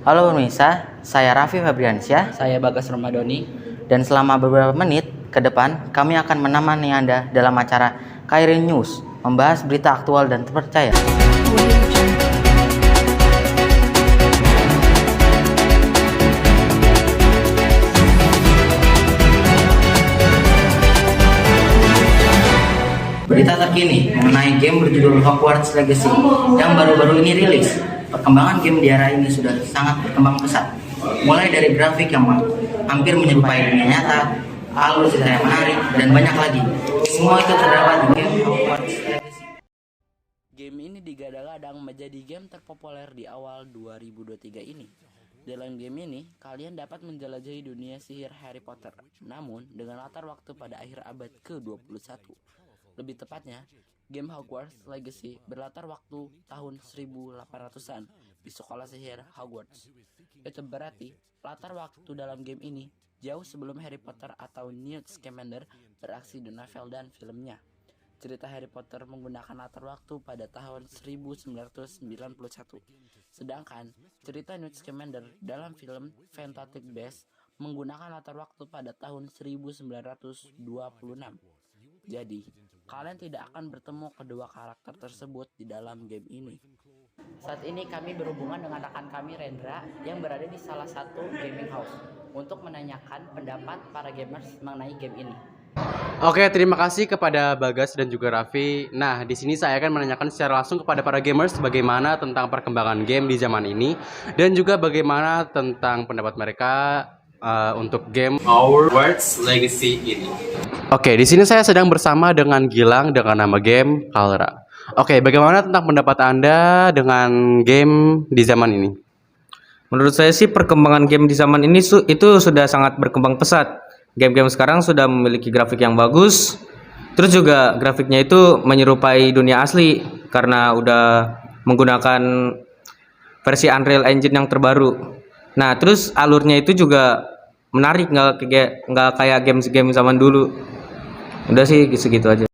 Halo pemirsa, saya Raffi Fabriansyah Saya Bagas Ramadhani. dan selama beberapa menit ke depan kami akan menemani Anda dalam acara Kairin News, membahas berita aktual dan terpercaya. Berita terkini mengenai game berjudul Hogwarts Legacy yang baru-baru ini rilis. Perkembangan game di era ini sudah sangat berkembang pesat. Mulai dari grafik yang hampir menyerupai dunia nyata, alur cerita yang menarik, dan banyak lagi. Semua itu terdapat di game Hogwarts Legacy. Game ini digadang-gadang menjadi game terpopuler di awal 2023 ini. Dalam game ini, kalian dapat menjelajahi dunia sihir Harry Potter, namun dengan latar waktu pada akhir abad ke-21. Lebih tepatnya, game Hogwarts Legacy berlatar waktu tahun 1800-an di sekolah sihir Hogwarts. Itu berarti latar waktu dalam game ini jauh sebelum Harry Potter atau Newt Scamander beraksi di novel dan filmnya. Cerita Harry Potter menggunakan latar waktu pada tahun 1991. Sedangkan cerita Newt Scamander dalam film Fantastic Beasts menggunakan latar waktu pada tahun 1926. Jadi, kalian tidak akan bertemu kedua karakter tersebut di dalam game ini. Saat ini kami berhubungan dengan rekan kami Rendra yang berada di salah satu gaming house untuk menanyakan pendapat para gamers mengenai game ini. Oke, terima kasih kepada Bagas dan juga Raffi. Nah, di sini saya akan menanyakan secara langsung kepada para gamers bagaimana tentang perkembangan game di zaman ini dan juga bagaimana tentang pendapat mereka untuk game Hogwarts Legacy ini. Oke, di sini saya sedang bersama dengan Gilang dengan nama game Kalra. Oke, bagaimana tentang pendapat Anda dengan game di zaman ini? Menurut saya sih perkembangan game di zaman ini itu sudah sangat berkembang pesat. Game-game sekarang sudah memiliki grafik yang bagus. Terus juga grafiknya itu menyerupai dunia asli karena udah menggunakan versi Unreal Engine yang terbaru. Nah, terus alurnya itu juga menarik, nggak kayak game-game zaman dulu. Udah sih segitu aja.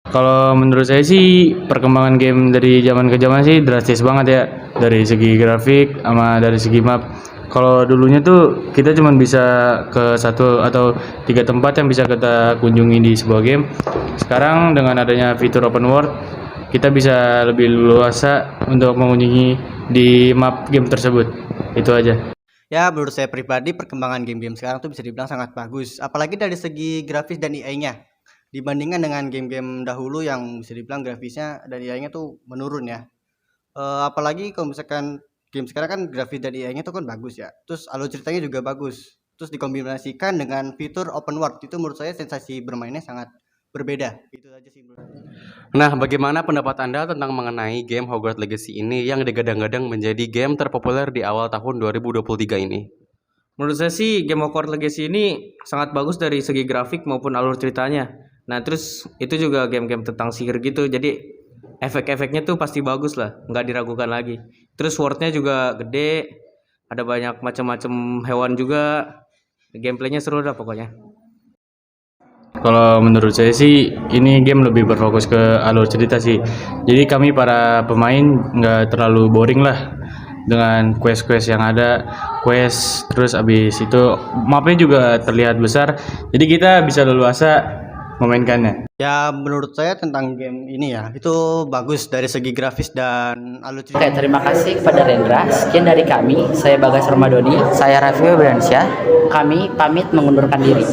Kalau menurut saya sih perkembangan game dari zaman ke zaman sih drastis banget ya, dari segi grafik sama dari segi map. Kalau dulunya tuh kita cuma bisa ke 1 atau 3 tempat yang bisa kita kunjungi di sebuah game. Sekarang dengan adanya fitur open world, kita bisa lebih luasa untuk mengunjungi di map game tersebut. Itu aja. Ya, menurut saya pribadi perkembangan game-game sekarang tuh bisa dibilang sangat bagus, apalagi dari segi grafis dan AI-nya. Dibandingkan dengan game-game dahulu yang bisa dibilang grafisnya dan AI-nya tuh menurun ya. Apalagi kalau misalkan game sekarang kan grafis dan AI-nya tuh kan bagus ya. Terus alur ceritanya juga bagus. Terus dikombinasikan dengan fitur open world, itu menurut saya sensasi bermainnya sangat berbeda. Itu aja sih menurut saya. Nah, bagaimana pendapat Anda tentang mengenai game Hogwarts Legacy ini yang digadang-gadang menjadi game terpopuler di awal tahun 2023 ini? Menurut saya sih game Hogwarts Legacy ini sangat bagus dari segi grafik maupun alur ceritanya. Nah, terus itu juga game-game tentang sihir gitu. Jadi efek-efeknya tuh pasti bagus lah, nggak diragukan lagi. Terus world-nya juga gede, ada banyak macam-macam hewan juga. Gameplaynya seru dah pokoknya. Kalau menurut saya sih ini game lebih berfokus ke alur cerita sih. Jadi kami para pemain nggak terlalu boring lah dengan quest-quest yang ada. Terus abis itu mapnya juga terlihat besar. Jadi kita bisa leluasa memainkannya. Ya, menurut saya tentang game ini ya, itu bagus dari segi grafis dan alur cerita. Oke, terima kasih kepada Rendra. Sekian dari kami, saya Bagas Ramadhani. Saya Raffi Fabriansyah. Kami pamit mengundurkan diri.